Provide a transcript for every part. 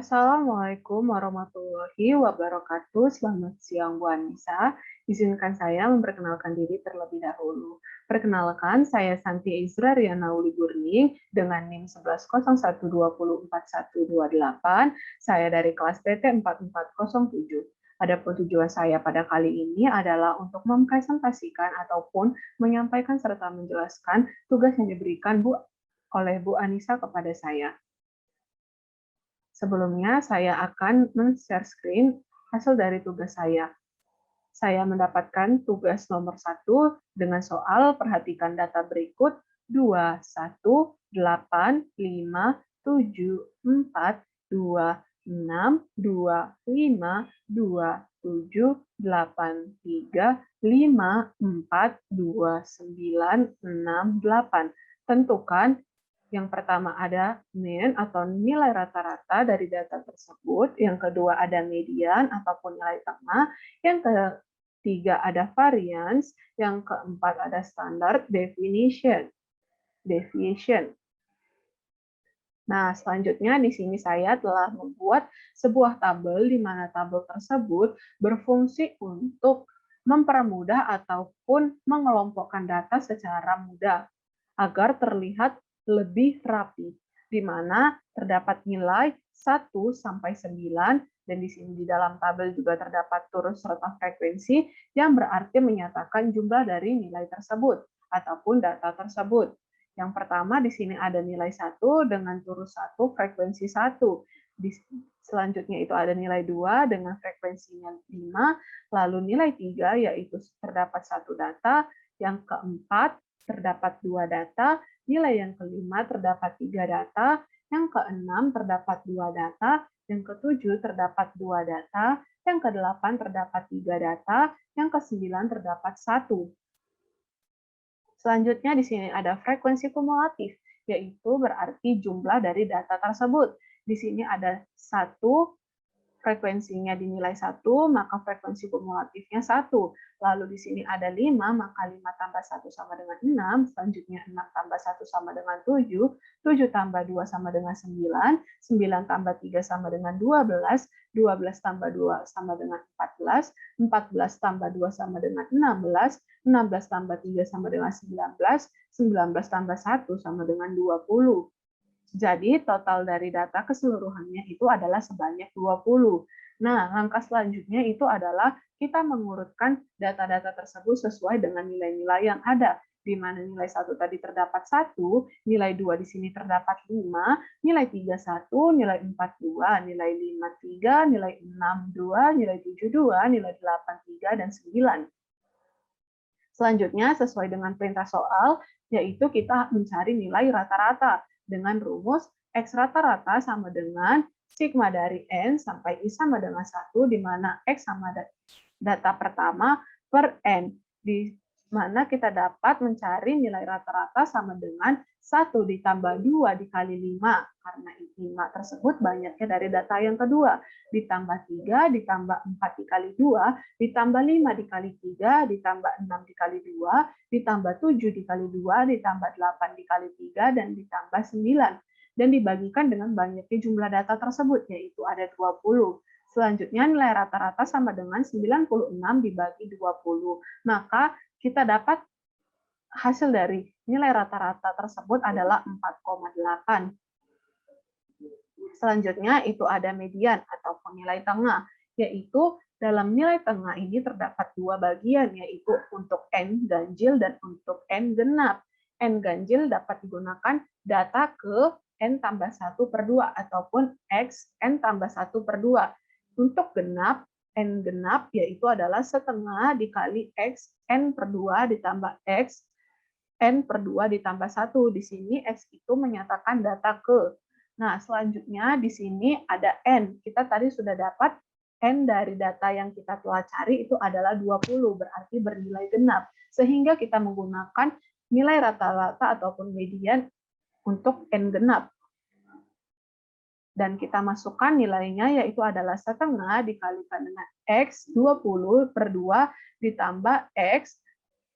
Assalamualaikum warahmatullahi wabarakatuh. Selamat siang, Bu Anissa. Izinkan saya memperkenalkan diri terlebih dahulu. Perkenalkan, saya Santi Izra Riana Uli Gurning dengan NIM 1101204128. Saya dari kelas TT 4407. Adapun tujuan saya pada kali ini adalah untuk mempresentasikan ataupun menyampaikan serta menjelaskan tugas yang diberikan oleh Bu Anissa kepada saya. Sebelumnya, saya akan men-share screen hasil dari tugas saya. Saya mendapatkan tugas nomor 1 dengan soal perhatikan data berikut 2, 1, 8, 5, 7, 4, 2, 6, 2, 5, 2, 7, 8, 3, 5, 4, 2, 9, 6, 8. Tentukan yang pertama ada mean atau nilai rata-rata dari data tersebut. Yang kedua ada median ataupun nilai tengah. Yang ketiga ada variance. Yang keempat ada standard deviation. Nah, selanjutnya di sini saya telah membuat sebuah tabel di mana tabel tersebut berfungsi untuk mempermudah ataupun mengelompokkan data secara mudah agar terlihat lebih rapi, di mana terdapat nilai 1 sampai 9 dan di sini di dalam tabel juga terdapat turut serta frekuensi yang berarti menyatakan jumlah dari nilai tersebut ataupun data tersebut. Yang pertama di sini ada nilai 1 dengan turut 1 frekuensi 1. Selanjutnya itu ada nilai 2 dengan frekuensinya 5, lalu nilai 3 yaitu terdapat 1 data, yang keempat terdapat 2 data, nilai yang kelima terdapat 3 data, yang keenam terdapat 2 data, yang ketujuh terdapat 2 data, yang kedelapan terdapat 3 data, yang kesembilan terdapat 1. Selanjutnya di sini ada frekuensi kumulatif, yaitu berarti jumlah dari data tersebut. Di sini ada 1, frekuensinya dinilai 1, maka frekuensi kumulatifnya 1. Lalu di sini ada 5, maka 5 tambah 1 sama dengan 6. Selanjutnya 6 tambah 1 sama dengan 7. 7 tambah 2 sama dengan 9. 9 tambah 3 sama dengan 12. 12 tambah 2 sama dengan 14. 14 tambah 2 sama dengan 16. 16 tambah 3 sama dengan 19. 19 tambah 1 sama dengan 20. Jadi total dari data keseluruhannya itu adalah sebanyak 20. Nah, langkah selanjutnya itu adalah kita mengurutkan data-data tersebut sesuai dengan nilai-nilai yang ada. Di mana nilai 1 tadi terdapat 1, nilai 2 di sini terdapat 5, nilai 3 1, nilai 4 2, nilai 5 3, nilai 6 2, nilai 7 2, nilai 8 3, dan 9. Selanjutnya, sesuai dengan perintah soal, yaitu kita mencari nilai rata-rata dengan rumus X rata-rata sama dengan sigma dari N sampai I sama dengan 1, di mana X sama data pertama per N, di mana kita dapat mencari nilai rata-rata sama dengan 1 ditambah 2 dikali 5, karena 5 tersebut banyaknya dari data yang kedua, ditambah 3 ditambah 4 dikali 2, ditambah 5 dikali 3, ditambah 6 dikali 2, ditambah 7 dikali 2, ditambah 8 dikali 3, dan ditambah 9. Dan dibagikan dengan banyaknya jumlah data tersebut, yaitu ada 20. Selanjutnya nilai rata-rata sama dengan 96 dibagi 20. Maka kita dapat hasil dari nilai rata-rata tersebut adalah 4,8. Selanjutnya itu ada median ataupun nilai tengah, yaitu dalam nilai tengah ini terdapat 2 bagian, yaitu untuk N ganjil dan untuk N genap. N ganjil dapat digunakan data ke N tambah 1 per 2 ataupun X N tambah 1 per 2. Untuk genap, N genap yaitu adalah setengah dikali X N per 2 ditambah X N per 2 ditambah 1. Di sini X itu menyatakan data ke. Nah, selanjutnya di sini ada N. Kita tadi sudah dapat N dari data yang kita telah cari itu adalah 20, berarti bernilai genap. Sehingga kita menggunakan nilai rata-rata ataupun median untuk N genap. Dan kita masukkan nilainya yaitu adalah setengah dikalikan dengan X 20 per 2 ditambah X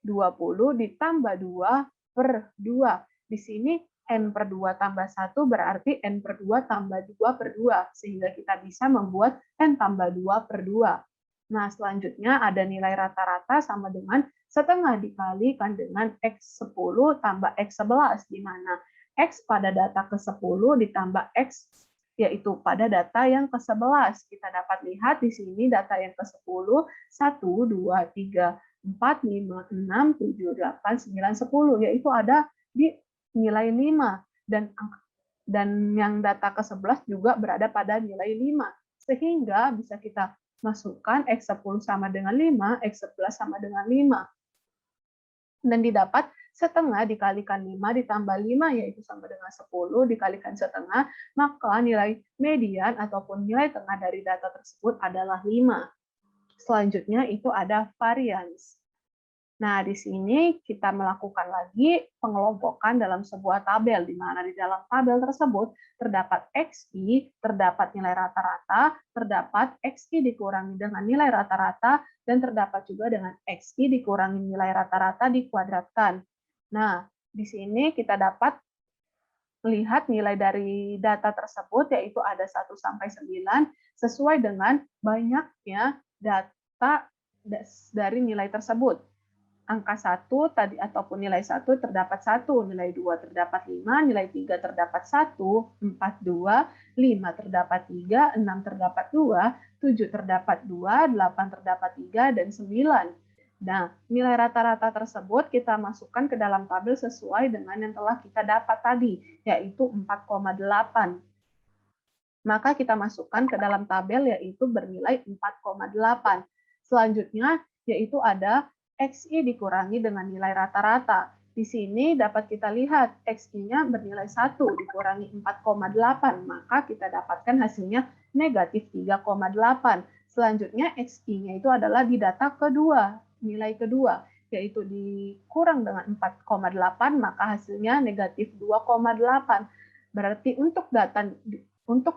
20 ditambah 2 per 2. Di sini N per 2 tambah 1 berarti N per 2 tambah 2 per 2, sehingga kita bisa membuat N tambah 2 per 2. Nah, selanjutnya ada nilai rata-rata sama dengan setengah dikalikan dengan X10 tambah X11, di mana X pada data ke-10 ditambah X yaitu pada data yang ke-11. Kita dapat lihat di sini data yang ke-10, 1, 2, 3, 4, 5, 6, 7, 8, 9, 10, yaitu ada di nilai 5 dan yang data ke-11 juga berada pada nilai 5. Sehingga bisa kita masukkan X10 sama dengan 5, X11 sama dengan 5. Dan didapat setengah dikalikan 5 ditambah 5 yaitu sama dengan 10 dikalikan setengah, maka nilai median ataupun nilai tengah dari data tersebut adalah 5. Selanjutnya itu ada varians. Nah, di sini kita melakukan lagi pengelompokan dalam sebuah tabel, di mana di dalam tabel tersebut terdapat XI, terdapat nilai rata-rata, terdapat XI dikurangi dengan nilai rata-rata, dan terdapat juga dengan XI dikurangi nilai rata-rata dikuadratkan. Nah, di sini kita dapat melihat nilai dari data tersebut, yaitu ada 1 sampai 9, sesuai dengan banyaknya data dari nilai tersebut. Angka 1 tadi ataupun nilai 1 terdapat 1, nilai 2 terdapat 5, nilai 3 terdapat 1, 4, 2, 5 terdapat 3, 6 terdapat 2, 7 terdapat 2, 8 terdapat 3, dan 9. Nah, nilai rata-rata tersebut kita masukkan ke dalam tabel sesuai dengan yang telah kita dapat tadi, yaitu 4,8. Maka kita masukkan ke dalam tabel yaitu bernilai 4,8. Selanjutnya yaitu ada XI dikurangi dengan nilai rata-rata. Di sini dapat kita lihat XI-nya bernilai 1 dikurangi 4,8, maka kita dapatkan hasilnya negatif 3,8. Selanjutnya XI-nya itu adalah di data kedua, nilai kedua, yaitu dikurang dengan 4,8, maka hasilnya negatif 2,8. Berarti untuk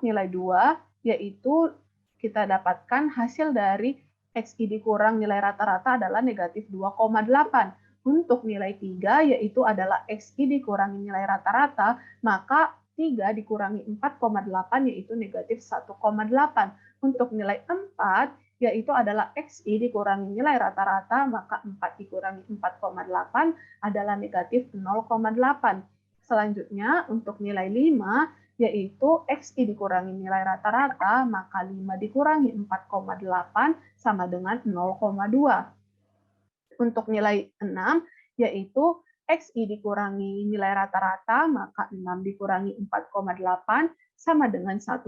nilai 2, yaitu kita dapatkan hasil dari XI dikurang nilai rata-rata adalah negatif 2,8. Untuk nilai 3, yaitu adalah XI dikurangi nilai rata-rata, maka 3 dikurangi 4,8, yaitu negatif 1,8. Untuk nilai 4, yaitu adalah XI dikurangi nilai rata-rata, maka 4 dikurangi 4,8 adalah negatif 0,8. Selanjutnya, untuk nilai 5, yaitu XI dikurangi nilai rata-rata, maka 5 dikurangi 4,8 sama dengan 0,2. Untuk nilai 6, yaitu XI dikurangi nilai rata-rata, maka 6 dikurangi 4,8 sama dengan 1,2.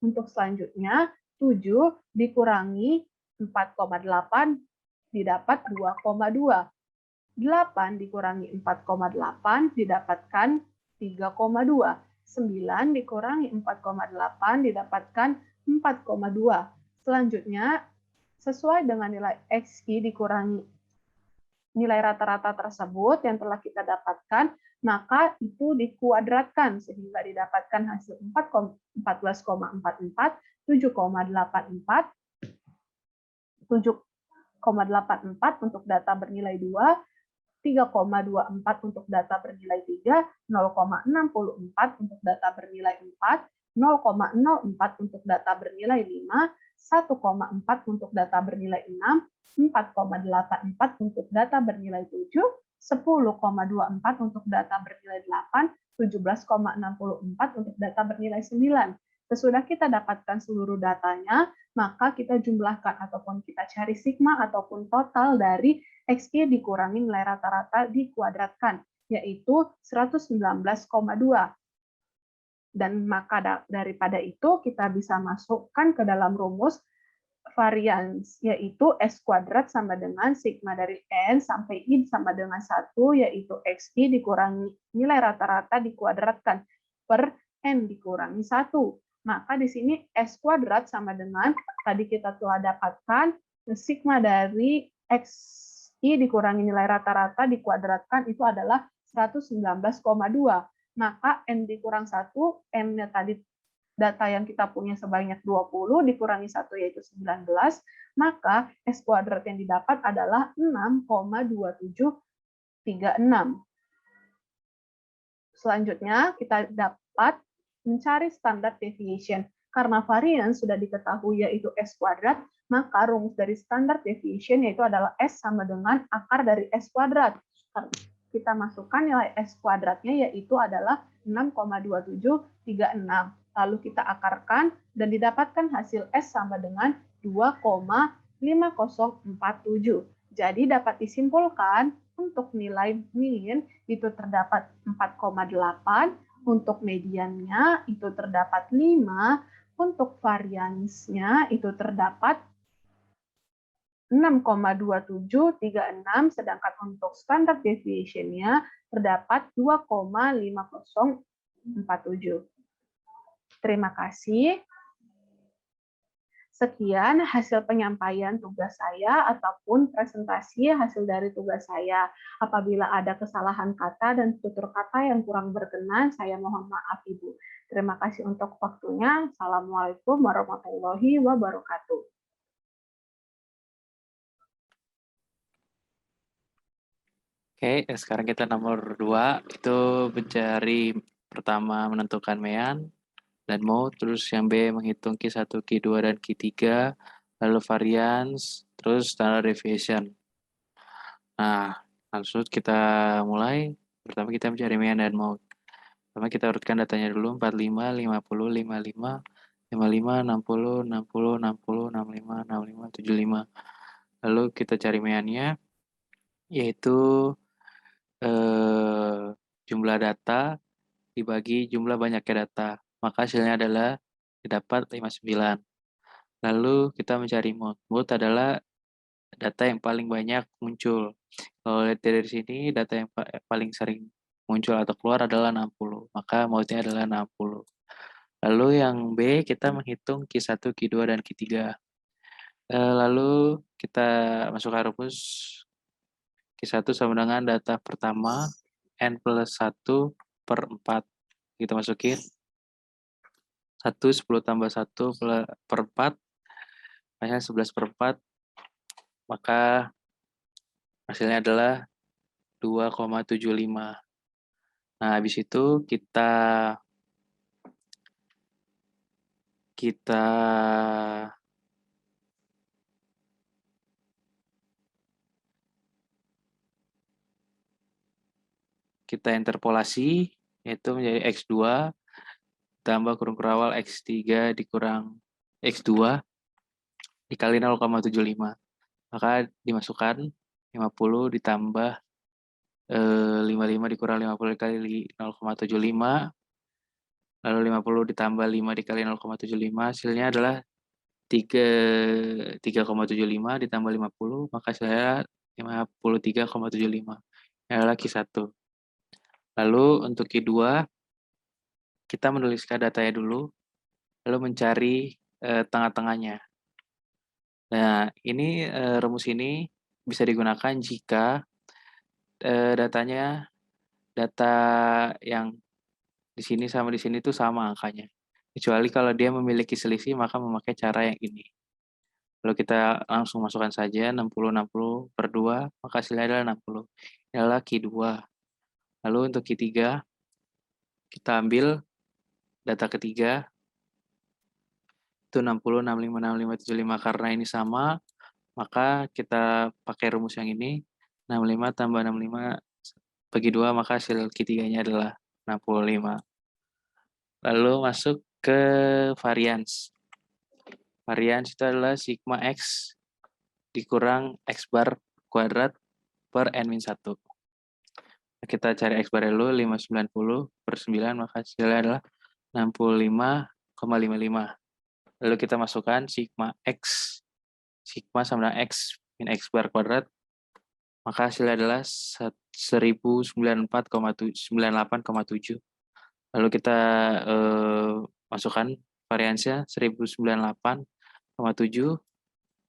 Untuk selanjutnya, 7 dikurangi 4,8 didapat 2,2. 8 dikurangi 4,8 didapatkan 3,2. 9 dikurangi 4,8 didapatkan 4,2. Selanjutnya, sesuai dengan nilai XI dikurangi nilai rata-rata tersebut yang telah kita dapatkan, maka itu dikuadratkan sehingga didapatkan hasil 14,44, 7,84, 7,84 untuk data bernilai 2, 3,24 untuk data bernilai 3, 0,64 untuk data bernilai 4, 0,04 untuk data bernilai 5, 1,4 untuk data bernilai 6, 4,84 untuk data bernilai 7, 10,24 untuk data bernilai 8, 17,64 untuk data bernilai 9. Sesudah kita dapatkan seluruh datanya, maka kita jumlahkan ataupun kita cari sigma ataupun total dari XI dikurangi nilai rata-rata dikuadratkan, yaitu 119,2. Dan maka daripada itu kita bisa masukkan ke dalam rumus varians, yaitu S kuadrat sama dengan sigma dari N sampai I sama dengan 1, yaitu XI dikurangi nilai rata-rata dikuadratkan per N dikurangi 1. Maka di sini S kuadrat sama dengan, tadi kita telah dapatkan, sigma dari XI dikurangi nilai rata-rata dikuadratkan itu adalah 119,2. Maka N dikurang 1, N-nya tadi data yang kita punya sebanyak 20 dikurangi 1 yaitu 19, maka S kuadrat yang didapat adalah 6,2736. Selanjutnya, kita dapat mencari standard deviation. Karena variance sudah diketahui yaitu S kuadrat, maka rumus dari standard deviation yaitu adalah S sama dengan akar dari S kuadrat. Kita masukkan nilai S kuadratnya yaitu adalah 6,2736. Lalu kita akarkan dan didapatkan hasil S sama dengan 2,5047. Jadi dapat disimpulkan untuk nilai mean itu terdapat 4,8, untuk mediannya itu terdapat 5, untuk variansnya itu terdapat 6,2736, sedangkan untuk standard deviation-nya terdapat 2,5047. Terima kasih. Sekian hasil penyampaian tugas saya ataupun presentasi hasil dari tugas saya. Apabila ada kesalahan kata dan tutur kata yang kurang berkenan, saya mohon maaf Ibu. Terima kasih untuk waktunya. Assalamualaikum warahmatullahi wabarakatuh. Oke, sekarang kita nomor 2, itu mencari pertama menentukan mean dan mode, terus yang B menghitung Q1, Q2, dan Q3, lalu variance, terus standard deviation. Nah, langsung kita mulai. Pertama kita mencari mean dan mode. Pertama kita urutkan datanya dulu, 45, 50, 55, 55, 60, 60, 60, 65, 65, 75. Lalu kita cari meannya, yaitu jumlah data dibagi jumlah banyaknya data. Maka hasilnya adalah didapat 59. Lalu kita mencari mode. Mode adalah data yang paling banyak muncul. Kalau lihat dari sini, data yang paling sering muncul atau keluar adalah 60. Maka mode-nya adalah 60. Lalu yang B, kita menghitung Q1, Q2, dan Q3. Lalu kita masukkan rumus Q1 sama dengan data pertama, N plus 1 per 4. Kita masukin 1, 10 tambah 1 per 4, hanya 11 per 4, maka hasilnya adalah 2,75. Nah, habis itu kita interpolasi, yaitu menjadi X2 tambah kurung awal X3 dikurang X2 dikali 0,75. Maka dimasukkan 50 ditambah 55 dikurang 50 dikali 0,75, lalu 50 ditambah 5 dikali 0,75, hasilnya adalah 3,75 ditambah 50, maka hasilnya 53,75. Ini adalah Q1. Lalu untuk Q2, kita menuliskan datanya dulu, lalu mencari tengah-tengahnya. Nah, ini rumus ini bisa digunakan jika data yang di sini sama di sini itu sama angkanya. Kecuali kalau dia memiliki selisih, maka memakai cara yang ini. Lalu kita langsung masukkan saja 60 per 2, maka hasilnya adalah 60. Ini adalah Q2. Lalu untuk Q3, kita ambil data ketiga, itu 60, 65, 65, 75. Karena ini sama, maka kita pakai rumus yang ini. 65 tambah 65 bagi 2, maka hasil Q3-nya adalah 65. Lalu masuk ke variance. Variance itu adalah sigma X dikurang X bar kuadrat per N-1. Kita cari X bar dulu, 590 per 9, maka hasilnya adalah 65,55. Lalu kita masukkan sigma X. Sigma sama dengan X min X bar kuadrat, maka hasilnya adalah 1094,98,7. Lalu kita masukkan variansnya 1098,7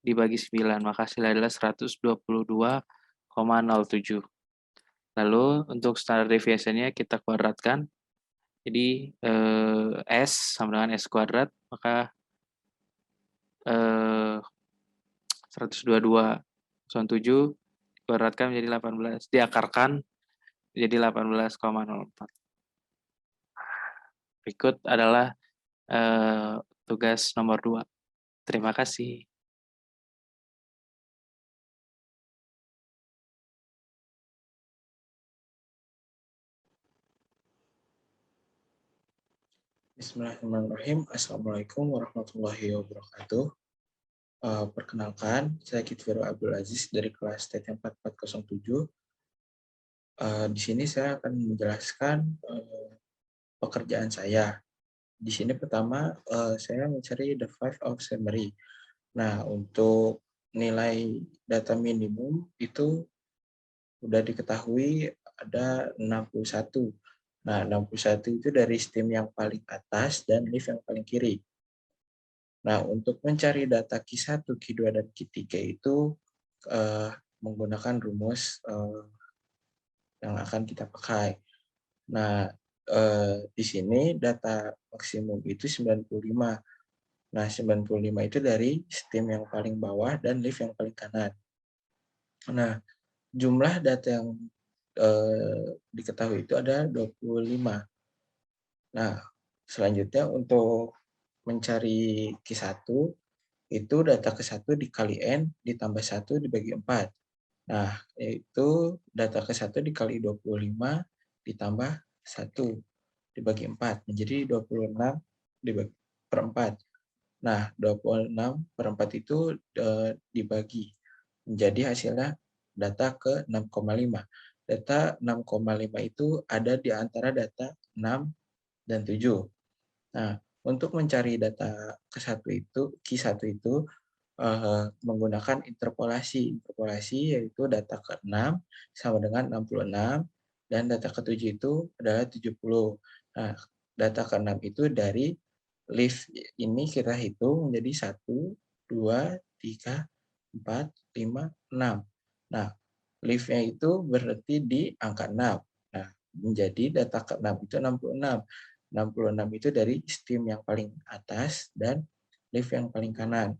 dibagi 9, maka hasilnya adalah 122,07. Lalu untuk standar deviasinya kita kuadratkan. Jadi S sama dengan S kuadrat, maka 122,07 dikuadratkan menjadi 18, diakarkan menjadi 18,04. Berikut adalah tugas nomor 2. Terima kasih. Bismillahirrahmanirrahim. Assalamualaikum warahmatullahi wabarakatuh. Perkenalkan, saya Kitfiro Abdul Aziz dari kelas TT 4407. Di sini saya akan menjelaskan pekerjaan saya. Di sini pertama, saya mencari the five of summary. Nah, untuk nilai data minimum itu sudah diketahui ada 61. Nah, 61 itu dari stem yang paling atas dan leaf yang paling kiri. Nah, untuk mencari data Q1, Q2, dan Q3 itu menggunakan rumus yang akan kita pakai. Nah, di sini data maksimum itu 95. Nah, 95 itu dari stem yang paling bawah dan leaf yang paling kanan. Nah, jumlah data yang diketahui itu ada 25. Nah, selanjutnya untuk mencari Q1, itu data ke-1 dikali N ditambah 1 dibagi 4. Nah, itu data ke-1 dikali 25 ditambah 1 dibagi 4. Menjadi 26 dibagi per 4. Nah, 26 per 4 itu dibagi. Menjadi hasilnya data ke 6,5. Data 6,5 itu ada di antara data 6 dan 7. Nah, untuk mencari data ke-1 itu, Q1 itu menggunakan interpolasi. Interpolasi yaitu data ke-6 sama dengan 66 dan data ke-7 itu adalah 70. Nah, data ke-6 itu dari leaf ini kita hitung menjadi 1, 2, 3, 4, 5, 6. Nah, leaf-nya itu berarti di angka 6. Nah, menjadi data ke-6 itu 66. 66 itu dari stem yang paling atas dan leaf yang paling kanan.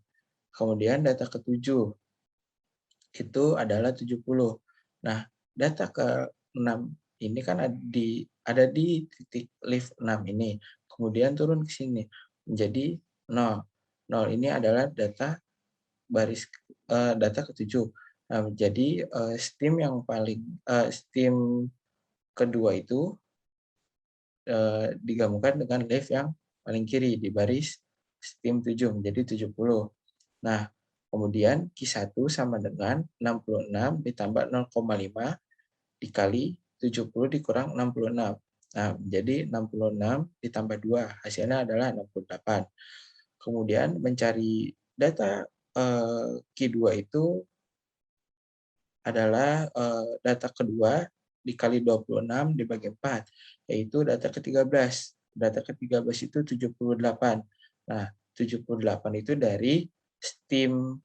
Kemudian data ke-7 itu adalah 70. Nah, data ke-6 ini kan ada di titik leaf 6 ini. Kemudian turun ke sini menjadi 0. 0 ini adalah data data ke-7. Nah, jadi stem yang paling stem kedua itu digabungkan dengan leaf yang paling kiri di baris stem 7 menjadi 70. Nah, kemudian Q1 sama dengan 66 ditambah 0,5 dikali 70 dikurang 66. Nah, menjadi 66 ditambah 2, hasilnya adalah 68. Kemudian mencari data Q2 itu adalah data kedua dikali 26 dibagi 4, yaitu data ke-13. Data ke-13 itu 78. Nah, 78 itu dari stem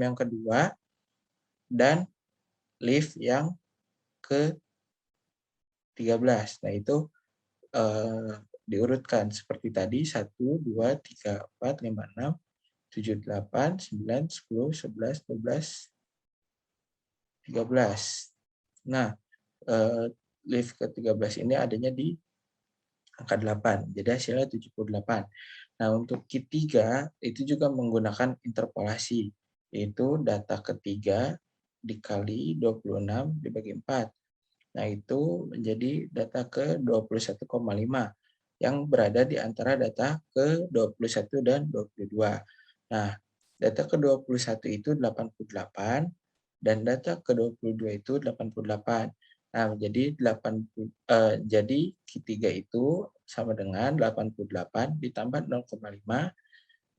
yang kedua dan leaf yang ke-13. Nah, itu diurutkan seperti tadi 1, 2, 3, 4, 5, 6, 7, 8, 9, 10, 11, 12, 13. Nah, leaf ke-13 ini adanya di angka 8. Jadi hasilnya 78. Nah, untuk Q3 itu juga menggunakan interpolasi, yaitu data ketiga dikali 26 dibagi 4. Nah, itu menjadi data ke-21,5 yang berada di antara data ke-21 dan 22. Nah, data ke-21 itu 88 dan data ke-22 itu 88. Nah, jadi Q3 itu sama dengan 88 ditambah 0,5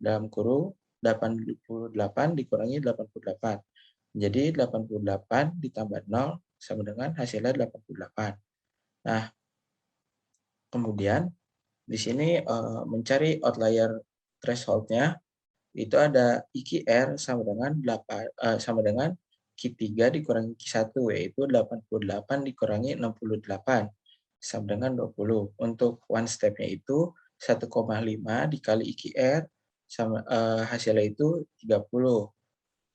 dalam kurung 88 dikurangi 88. Jadi 88 ditambah 0 sama dengan hasilnya 88. Nah, kemudian di sini mencari outlier threshold-nya itu ada IQR sama dengan Q3 dikurangi Q1, yaitu 88 dikurangi 68 sama dengan 20. Untuk one step-nya itu 1,5 dikali IQR sama hasilnya itu 30.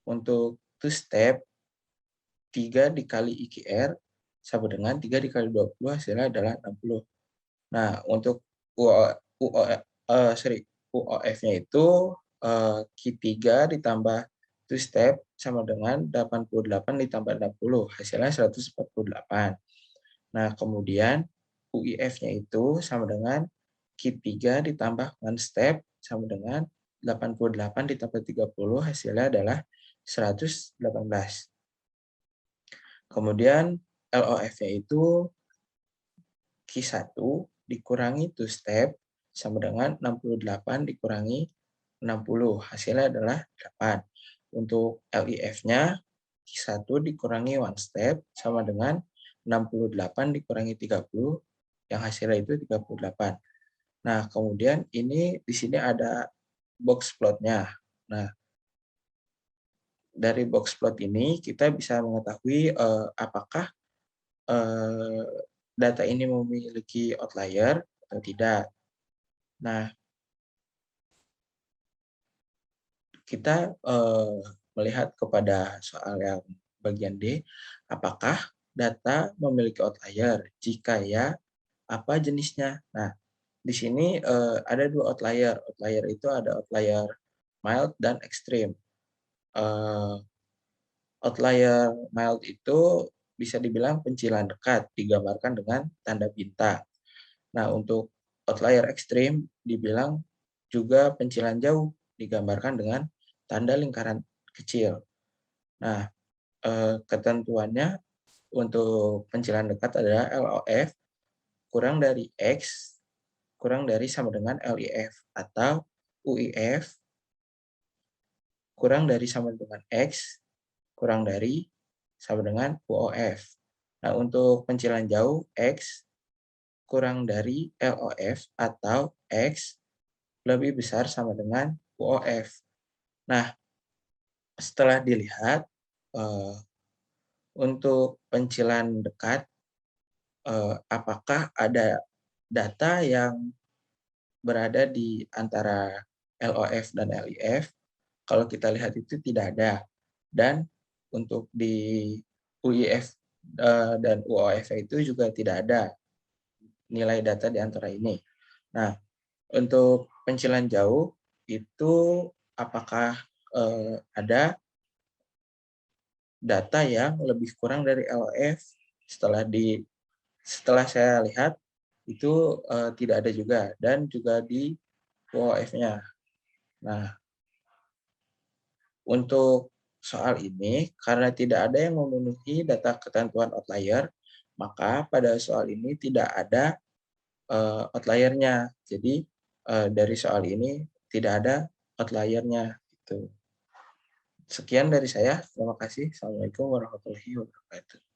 Untuk two step 3 dikali IQR sama dengan 3 dikali 20 hasilnya adalah 60. Nah, untuk UOF-nya itu Q3 ditambah two step sama dengan 88 ditambah 60, hasilnya 148. Nah, kemudian UIF-nya itu sama dengan Q3 ditambah one step sama dengan 88 ditambah 30, hasilnya adalah 118. Kemudian LOF-nya itu Q1 dikurangi two step sama dengan 68 dikurangi 60, hasilnya adalah 8. Untuk LIF-nya Q1 dikurangi one step sama dengan 68 dikurangi 30, yang hasilnya itu 38. Nah, kemudian ini di sini ada box plot-nya. Nah, dari box plot ini kita bisa mengetahui apakah data ini memiliki outlier atau tidak. Nah, kita melihat kepada soal yang bagian D, apakah data memiliki outlier? Jika ya, apa jenisnya? Nah, di sini ada dua outlier. Outlier itu ada outlier mild dan extreme. Outlier mild itu bisa dibilang pencilan dekat, digambarkan dengan tanda bintang. Nah, untuk outlier ekstrim dibilang juga pencilan jauh, digambarkan dengan tanda lingkaran kecil. Nah, ketentuannya untuk pencilan dekat adalah LOF kurang dari X kurang dari sama dengan LIF, atau UIF kurang dari sama dengan X kurang dari sama dengan UOF. Nah, untuk pencilan jauh, X kurang dari LOF atau X lebih besar sama dengan UOF. Nah, setelah dilihat, untuk pencilan dekat, apakah ada data yang berada di antara LOF dan LIF? Kalau kita lihat itu tidak ada. Dan untuk di UIF dan UOF itu juga tidak ada nilai data di antara ini. Nah, untuk pencilan jauh itu apakah ada data yang lebih kurang dari LOF? Setelah saya lihat itu tidak ada juga, dan juga di UOF-nya. Nah, untuk soal ini, karena tidak ada yang memenuhi data ketentuan outlier, maka pada soal ini tidak ada outlier-nya. Jadi dari soal ini tidak ada outlier-nya. Gitu. Sekian dari saya. Terima kasih. Assalamualaikum warahmatullahi wabarakatuh.